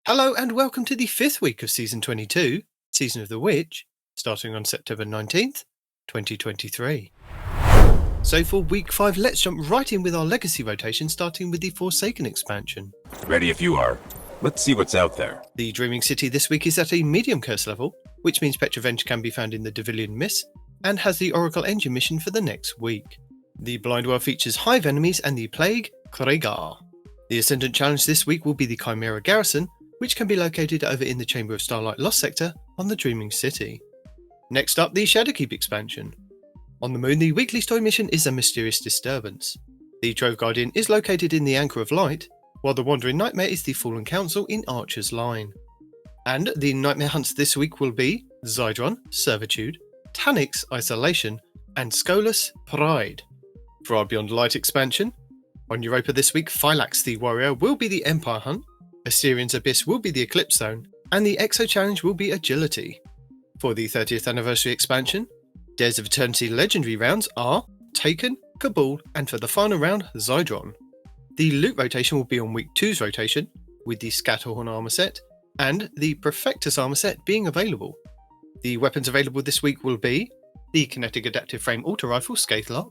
Hello and welcome to the 5th week of Season 22, Season of the Witch, starting on September 19th, 2023. So for week 5, let's jump right in with our legacy rotation, starting with the Forsaken expansion. Ready if you are. Let's see what's out there. The Dreaming City this week is at a medium curse level, which means Petrovenge can be found in the Devillian Mist, and has the Oracle Engine mission for the next week. The Blind World features Hive enemies and the Plague Kregar. The Ascendant challenge this week will be the Chimera Garrison, which can be located over in the Chamber of Starlight Lost sector on the Dreaming City. Next up, the Shadowkeep expansion. On the Moon, the weekly story mission is a mysterious disturbance. The Trove Guardian is located in the Anchor of Light, while the Wandering Nightmare is the Fallen Council in Archer's Line. And the Nightmare hunts this week will be Zydron, Servitude, Tanix, Isolation, and Scolus, Pride. For our Beyond Light expansion, on Europa this week, Phylax the Warrior will be the Empire Hunt, Assyrian's Abyss will be the Eclipse Zone, and the Exo Challenge will be Agility. For the 30th Anniversary expansion, Dares of Eternity Legendary rounds are Taken, Cabal, and for the final round, Zydron. The loot rotation will be on week 2's rotation, with the Scatterhorn armor set, and the Perfectus armor set being available. The weapons available this week will be the Kinetic Adaptive Frame Auto Rifle Scathelock,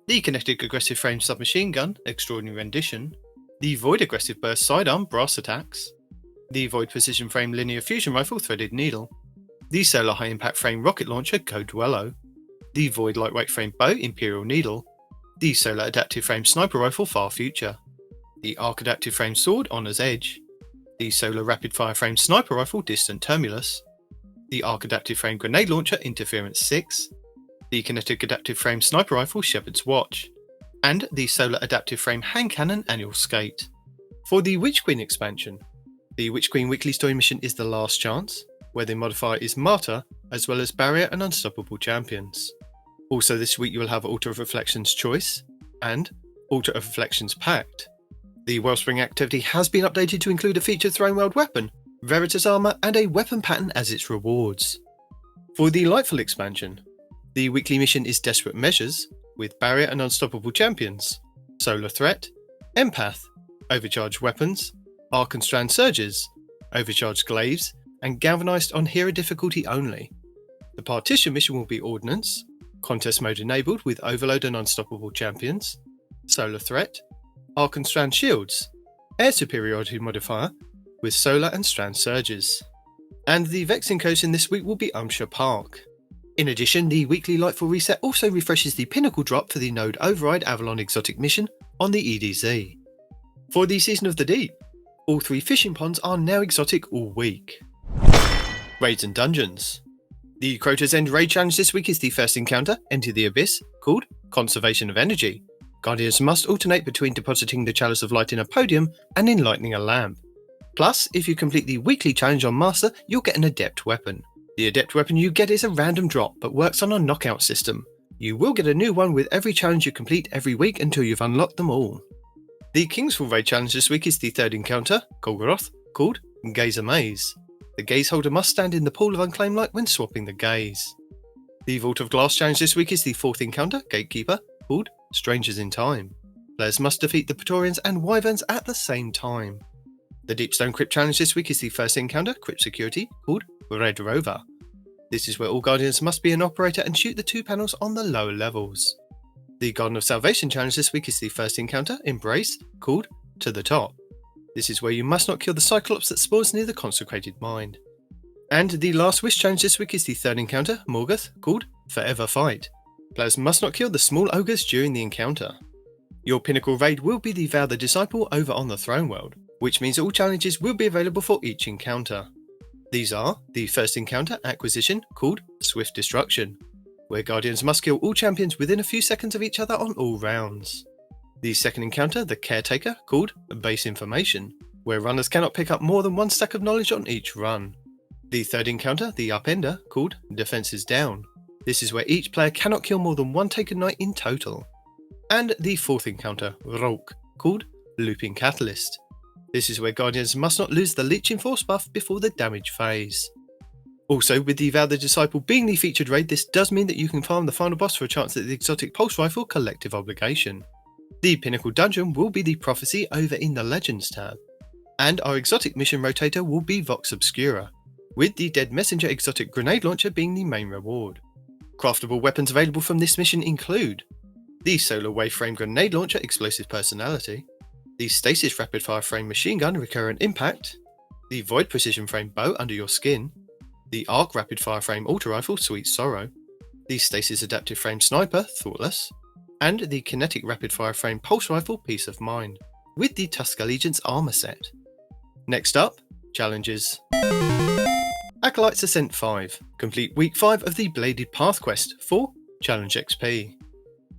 the Kinetic Aggressive Frame Submachine Gun Extraordinary Rendition, the Void Aggressive Burst Sidearm Brass Attacks, the Void Precision Frame Linear Fusion Rifle Threaded Needle, the Solar High Impact Frame Rocket Launcher Code Dwello, the Void Lightweight Frame Bow Imperial Needle, the Solar Adaptive Frame Sniper Rifle Far Future, the Arc Adaptive Frame Sword Honor's Edge, the Solar Rapid Fire Frame Sniper Rifle Distant Terminus, the Arc Adaptive Frame Grenade Launcher Interference 6, the Kinetic Adaptive Frame Sniper Rifle Shepherd's Watch, and the Solar Adaptive Frame Hand Cannon Annual Skate. For the Witch Queen expansion, the Witch Queen weekly story mission is The Last Chance, where the modifier is Martyr, as well as Barrier and Unstoppable Champions. Also this week you will have Altar of Reflections Choice, and Altar of Reflections Pact. The Wellspring activity has been updated to include a featured Throne World weapon, Veritas armor, and a weapon pattern as its rewards. For the Lightfall expansion, the weekly mission is Desperate Measures, with Barrier and Unstoppable Champions, Solar Threat, Empath, Overcharged Weapons, Arc and Strand Surges, Overcharged Glaives, and Galvanized on Hero difficulty only. The Partition mission will be Ordnance, Contest Mode enabled with Overload and Unstoppable Champions, Solar Threat, Arc and Strand Shields, Air Superiority modifier with Solar and Strand Surges. And the Vexing Coast in this week will be Umshire Park. In addition, the weekly Lightfall reset also refreshes the Pinnacle drop for the Node Override Avalon Exotic mission on the EDZ. For the Season of the Deep, all 3 fishing ponds are now exotic all week. Raids and Dungeons. The Crota's End raid challenge this week is the first encounter, Enter the Abyss, called Conservation of Energy. Guardians must alternate between depositing the Chalice of Light in a podium and enlightening a lamp. Plus, if you complete the weekly challenge on Master, you'll get an Adept weapon. The Adept weapon you get is a random drop, but works on a knockout system. You will get a new one with every challenge you complete every week until you've unlocked them all. The Kingsfall raid challenge this week is the 3rd encounter, Golgoroth, called Gaze Amaze. The gaze holder must stand in the pool of unclaimed light when swapping the gaze. The Vault of Glass challenge this week is the 4th encounter, Gatekeeper, called Strangers in Time. Players must defeat the Praetorians and Wyverns at the same time. The Deepstone Crypt challenge this week is the 1st encounter, Crypt Security, called Red Rover. This is where all Guardians must be an operator and shoot the 2 panels on the lower levels. The Garden of Salvation challenge this week is the 1st encounter, Embrace, called To the Top. This is where you must not kill the Cyclops that spawns near the Consecrated Mind. And the Last Wish challenge this week is the 3rd encounter, Morgoth, called Forever Fight. Players must not kill the small ogres during the encounter. Your Pinnacle raid will be the Vow the Disciple over on the Throne World, which means all challenges will be available for each encounter. These are the 1st encounter, Acquisition, called Swift Destruction, where Guardians must kill all champions within a few seconds of each other on all rounds. The 2nd encounter, the Caretaker, called Base Information, where runners cannot pick up more than 1 stack of knowledge on each run. The 3rd encounter, the Upender, called Defenses Down. This is where each player cannot kill more than 1 Taken Knight in total. And the 4th encounter, Rolk, called Looping Catalyst. This is where Guardians must not lose the Leeching Force buff before the damage phase. Also, with the Vow the Disciple being the featured raid, this does mean that you can farm the final boss for a chance at the exotic Pulse Rifle Collective Obligation. The Pinnacle dungeon will be the Prophecy over in the Legends tab. And our exotic mission Rotator will be Vox Obscura, with the Dead Messenger exotic grenade launcher being the main reward. Craftable weapons available from this mission include the Solar Waveframe Grenade Launcher Explosive Personality, the Stasis Rapid Fire Frame Machine Gun Recurrent Impact, the Void Precision Frame Bow Under Your Skin, the Arc Rapid Fire Frame Auto Rifle Sweet Sorrow, the Stasis Adaptive Frame Sniper Thoughtless, and the Kinetic Rapid Fire Frame Pulse Rifle Peace of Mind, with the Tusk Allegiance armor set. Next up, challenges. Acolyte's Ascent 5. Complete Week 5 of the Bladed Path quest for Challenge XP.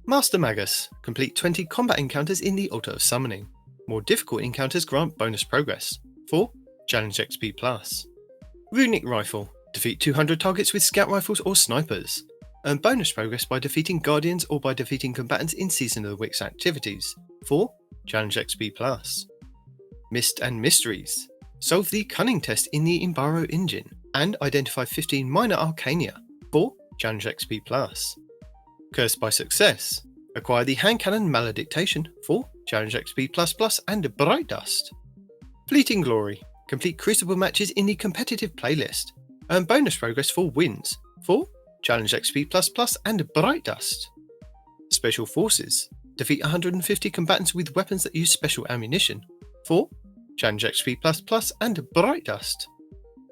Master Magus. Complete 20 combat encounters in the Altar of Summoning. More difficult encounters grant bonus progress for Challenge XP+. Runic Rifle. Defeat 200 targets with scout rifles or snipers. Earn bonus progress by defeating guardians or by defeating combatants in Season of the Witch activities for Challenge XP+. Mist and Mysteries. Solve the Cunning test in the Imbaro engine and identify 15 minor arcania for Challenge XP+. Cursed by Success. Acquire the Hand Cannon Malediction for Challenge XP++ and Bright Dust. Fleeting Glory. Complete Crucible matches in the competitive playlist. Earn bonus progress for wins for Challenge XP++ and Bright Dust. Special Forces. Defeat 150 combatants with weapons that use special ammunition for Challenge XP++ and Bright Dust.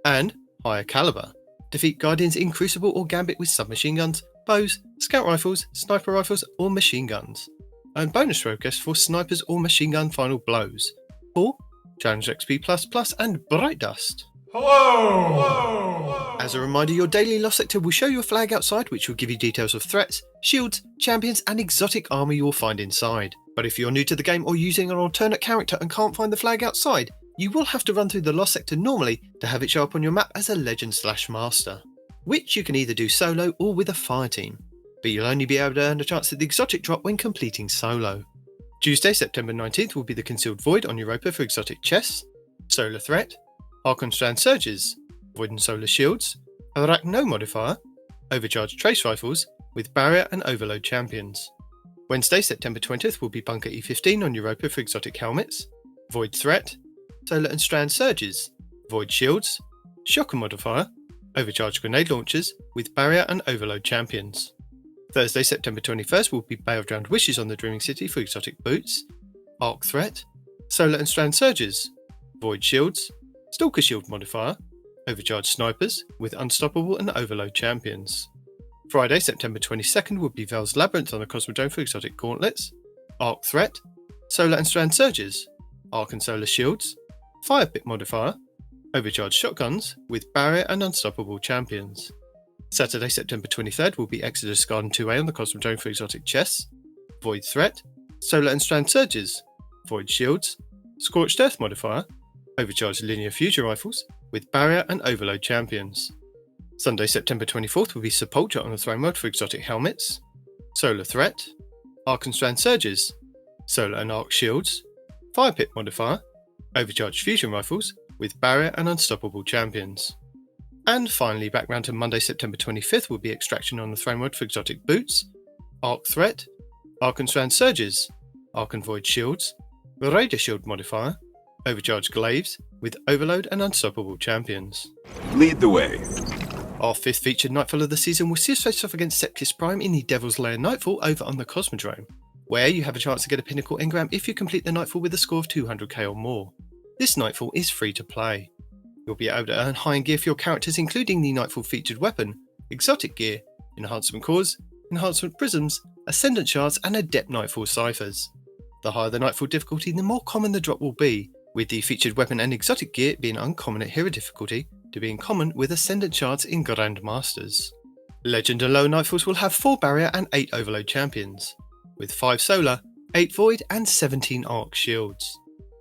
And Higher Caliber. Defeat Guardians in Crucible or Gambit with submachine guns, bows, scout rifles, sniper rifles or machine guns. Earn bonus progress for snipers or machine gun final blows for Challenge XP++ and Bright Dust. Hello! As a reminder, your daily lost sector will show you a flag outside which will give you details of threats, shields, champions and exotic armour you will find inside. But if you're new to the game or using an alternate character and can't find the flag outside, you will have to run through the lost sector normally to have it show up on your map as a legend/master, which you can either do solo or with a fire team, but you'll only be able to earn a chance at the exotic drop when completing solo. Tuesday, September 19th will be the Concealed Void on Europa for exotic chests, Solar Threat, Archon Strand Surges, Void and Solar Shields, Arachno Modifier, Overcharged Trace Rifles, with Barrier and Overload champions. Wednesday, September 20th will be Bunker E15 on Europa for exotic helmets, Void Threat, Solar and Strand Surges, Void Shields, Shocker Modifier, Overcharged Grenade Launchers, with Barrier and Overload champions. Thursday, September 21st will be Bay of Drowned Wishes on the Dreaming City for exotic boots, Arc Threat, Solar and Strand Surges, Void Shields, Stalker Shield Modifier, Overcharged Snipers, with Unstoppable and Overload champions. Friday, September 22nd will be Vel's Labyrinth on the Cosmodrome for exotic gauntlets, Arc Threat, Solar and Strand Surges, Arc and Solar Shields, Fire Pit Modifier, Overcharged Shotguns, with Barrier and Unstoppable champions. Saturday, September 23rd will be Exodus Garden 2A on the Cosmodrome for exotic chests, Void Threat, Solar and Strand Surges, Void Shields, Scorched Earth Modifier, Overcharged Linear Fusion Rifles, with Barrier and Overload champions. Sunday, September 24th will be Sepulture on the Throne World for exotic helmets, Solar Threat, Arc and Strand Surges, Solar and Arc Shields, Fire Pit Modifier, Overcharged Fusion Rifles, with Barrier and Unstoppable champions. And finally, back round to Monday, September 25th will be Extraction on the Throne World for exotic boots, Arc Threat, Arc and Strand Surges, Arc and Void Shields, Raider Shield Modifier, Overcharged Glaives, with Overload and Unstoppable champions. Lead the way. Our fifth featured Nightfall of the season will see us face off against Septis Prime in the Devil's Lair Nightfall over on the Cosmodrome, where you have a chance to get a Pinnacle engram if you complete the Nightfall with a score of 200k or more. This Nightfall is free to play. You'll be able to earn high-end gear for your characters, including the Nightfall featured weapon, exotic gear, enhancement cores, enhancement prisms, ascendant shards, and Adept Nightfall ciphers. The higher the Nightfall difficulty, the more common the drop will be, with the featured weapon and exotic gear being uncommon at hero difficulty to being common with ascendant shards in Grandmasters. Legend and low Nightfalls will have 4 Barrier and 8 Overload champions, with 5 Solar, 8 Void, and 17 Arc Shields.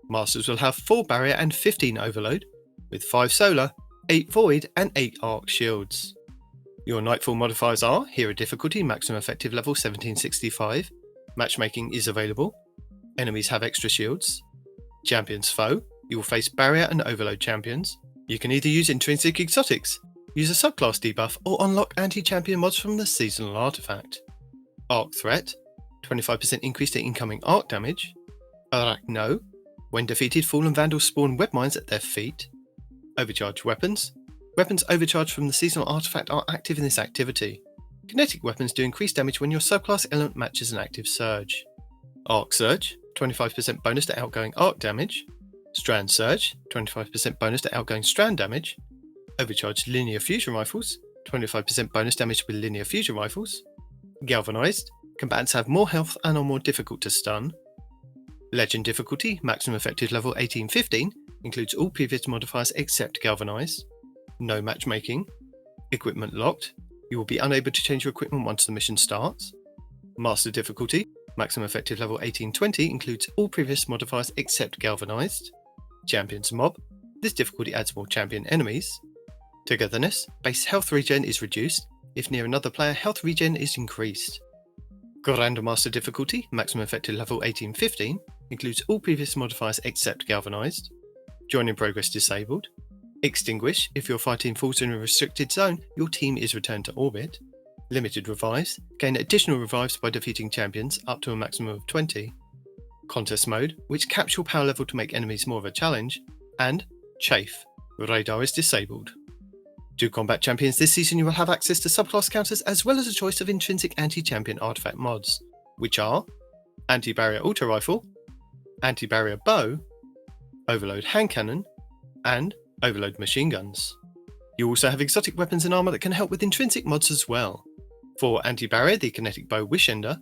Masters will have 4 Barrier and 15 Overload, with 5 Solar, 8 Void, and 8 Arc Shields. Your Nightfall modifiers are Hero Difficulty, Maximum Effective Level 1765, Matchmaking is available, Enemies have extra shields, Champions Foe, you will face Barrier and Overload champions, you can either use Intrinsic Exotics, use a subclass debuff, or unlock anti-champion mods from the Seasonal Artifact. Arc Threat, 25% increase to incoming arc damage, Arachno, When defeated, Fallen Vandals spawn web mines at their feet. Overcharged weapons. Weapons overcharged from the seasonal artifact are active in this activity. Kinetic weapons do increased damage when your subclass element matches an active surge. Arc Surge, 25% bonus to outgoing arc damage. Strand Surge, 25% bonus to outgoing strand damage. Overcharged Linear Fusion Rifles, 25% bonus damage with Linear Fusion Rifles. Galvanized, combatants have more health and are more difficult to stun. Legend difficulty, maximum effective level 18-15, includes all previous modifiers except Galvanized. No matchmaking. Equipment locked, you will be unable to change your equipment once the mission starts. Master difficulty, maximum effective level 18-20, includes all previous modifiers except Galvanized. Champions mob, this difficulty adds more champion enemies. Togetherness, base health regen is reduced, if near another player health regen is increased. Grandmaster difficulty, maximum effective level 18-15, includes all previous modifiers except Galvanized. Join in progress disabled. Extinguish, if your fighting falls in a restricted zone, your team is returned to orbit. Limited revives, gain additional revives by defeating champions up to a maximum of 20. Contest mode, which caps your power level to make enemies more of a challenge. And Chafe, radar is disabled. To combat champions this season, you will have access to subclass counters as well as a choice of intrinsic anti-champion artifact mods, which are Anti-Barrier Auto Rifle, Anti-Barrier Bow, Overload Hand Cannon, and Overload Machine Guns. You also have exotic weapons and armor that can help with intrinsic mods as well. For Anti-Barrier, the Kinetic Bow Wishender,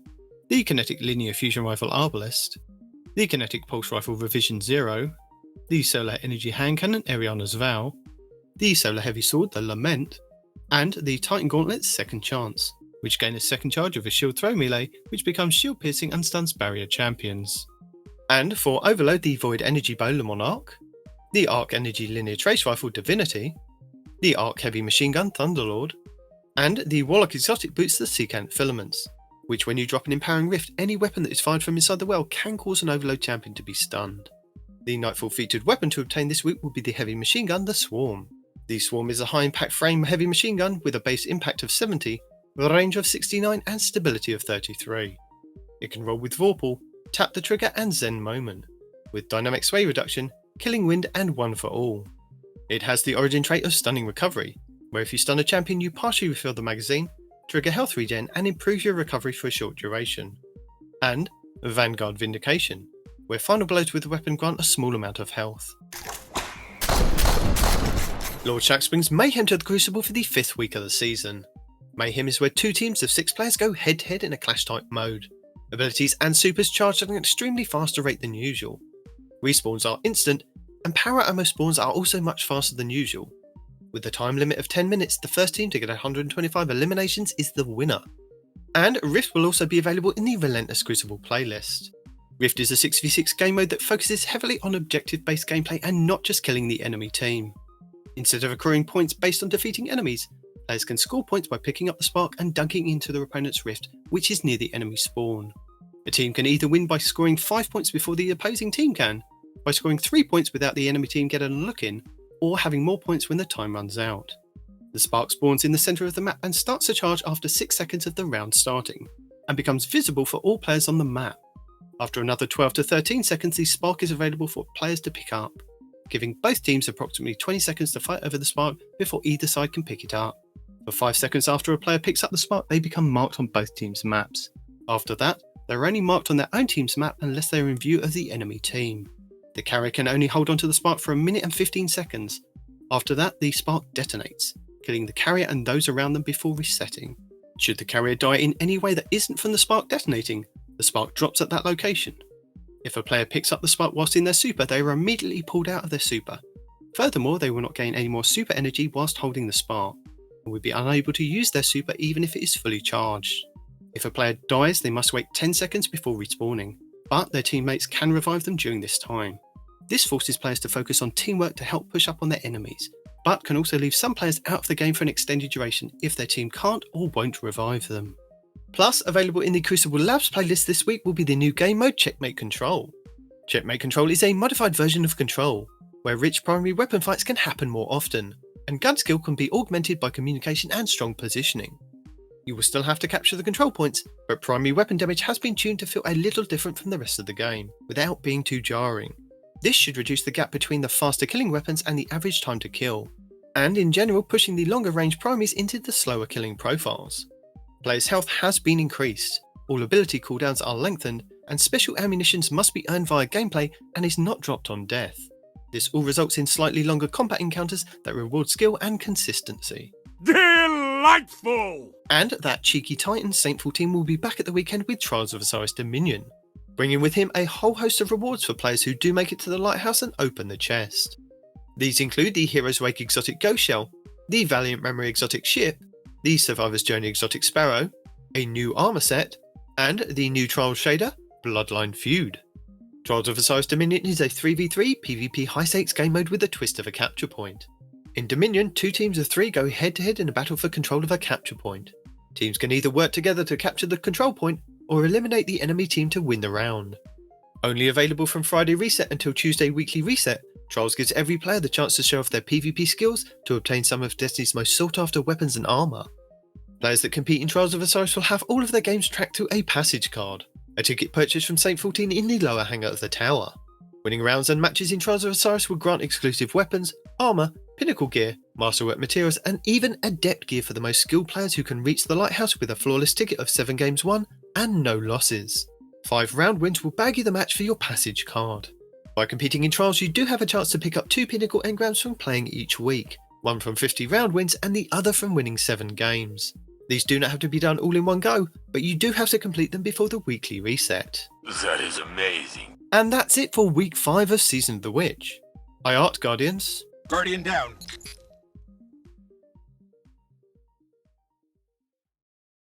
the Kinetic Linear Fusion Rifle Arbalest, the Kinetic Pulse Rifle Revision 0, the Solar Energy Hand Cannon Eriana's Vow, the Solar Heavy Sword, the Lament, and the Titan Gauntlet's Second Chance, which gain a second charge of a shield throw melee, which becomes shield piercing and stuns barrier champions. And for Overload, the Void Energy Bow Le Monarch, the Arc Energy Linear Trace Rifle Divinity, the Arc Heavy Machine Gun Thunderlord, and the Warlock Exotic Boots the Secant Filaments, which when you drop an Empowering Rift, any weapon that is fired from inside the well can cause an Overload champion to be stunned. The Nightfall featured weapon to obtain this week will be the Heavy Machine Gun, the Swarm. The Swarm is a high impact frame heavy machine gun with a base impact of 70, range of 69 and stability of 33. It can roll with Vorpal, tap the trigger and Zen Moment, with dynamic sway reduction, killing wind and one for all. It has the origin trait of Stunning Recovery, where if you stun a champion you partially refill the magazine, trigger health regen and improve your recovery for a short duration. And Vanguard Vindication, where final blows with the weapon grant a small amount of health. Lord Shaxx brings Mayhem to the Crucible for the 5th week of the season. Mayhem is where 2 teams of 6 players go head to head in a clash type mode. Abilities and supers charged at an extremely faster rate than usual. Respawns are instant, and power ammo spawns are also much faster than usual. With the time limit of 10 minutes, the first team to get 125 eliminations is the winner. And Rift will also be available in the Relentless Crucible playlist. Rift is a 6v6 game mode that focuses heavily on objective-based gameplay and not just killing the enemy team. Instead of accruing points based on defeating enemies, players can score points by picking up the spark and dunking into their opponent's rift, which is near the enemy spawn. A team can either win by scoring 5 points before the opposing team can, by scoring 3 points without the enemy team getting a look in, or having more points when the time runs out. The spark spawns in the centre of the map and starts to charge after 6 seconds of the round starting, and becomes visible for all players on the map. After another 12 to 13 seconds, the spark is available for players to pick up, giving both teams approximately 20 seconds to fight over the spark before either side can pick it up. For 5 seconds after a player picks up the spark, they become marked on both teams' maps. After that, they are only marked on their own team's map unless they are in view of the enemy team. The carrier can only hold onto the spark for 1 minute and 15 seconds. After that, the spark detonates, killing the carrier and those around them before resetting. Should the carrier die in any way that isn't from the spark detonating, the spark drops at that location. If a player picks up the spark whilst in their super, they are immediately pulled out of their super. Furthermore, they will not gain any more super energy whilst holding the spark, and will be unable to use their super even if it is fully charged. If a player dies, they must wait 10 seconds before respawning, but their teammates can revive them during this time. This forces players to focus on teamwork to help push up on their enemies, but can also leave some players out of the game for an extended duration if their team can't or won't revive them. Plus, available in the Crucible Labs playlist this week will be the new game mode Checkmate Control. Checkmate Control is a modified version of Control, where rich primary weapon fights can happen more often, and gun skill can be augmented by communication and strong positioning. You will still have to capture the control points, but primary weapon damage has been tuned to feel a little different from the rest of the game, without being too jarring. This should reduce the gap between the faster killing weapons and the average time to kill, and in general pushing the longer range primaries into the slower killing profiles. Players' health has been increased, all ability cooldowns are lengthened, and special ammunitions must be earned via gameplay and is not dropped on death. This all results in slightly longer combat encounters that reward skill and consistency. Delightful! And that cheeky Titan Saintful team will be back at the weekend with Trials of Osiris Dominion, bringing with him a whole host of rewards for players who do make it to the lighthouse and open the chest. These include the Hero's Wake exotic Ghost Shell, the Valiant Memory exotic Ship, the Survivor's Journey exotic Sparrow, a new armor set, and the new Trials shader, Bloodline Feud. Trials of Osiris Dominion is a 3v3 PvP high stakes game mode with a twist of a capture point. In Dominion, 2 teams of 3 go head to head in a battle for control of a capture point. Teams can either work together to capture the control point or eliminate the enemy team to win the round. Only available from Friday reset until Tuesday weekly reset, Trials gives every player the chance to show off their PvP skills to obtain some of Destiny's most sought after weapons and armour. Players that compete in Trials of Osiris will have all of their games tracked to a passage card, a ticket purchased from Saint 14 in the lower hangar of the tower. Winning rounds and matches in Trials of Osiris will grant exclusive weapons, armour, Pinnacle gear, Masterwork materials, and even Adept gear for the most skilled players who can reach the lighthouse with a flawless ticket of 7 games won and no losses. 5 round wins will bag you the match for your passage card. By competing in Trials, you do have a chance to pick up 2 Pinnacle engrams from playing each week, one from 50 round wins and the other from winning 7 games. These do not have to be done all in one go, but you do have to complete them before the weekly reset. That is amazing. And that's it for week 5 of Season of the Witch. Aye Art Guardians. Guardian down.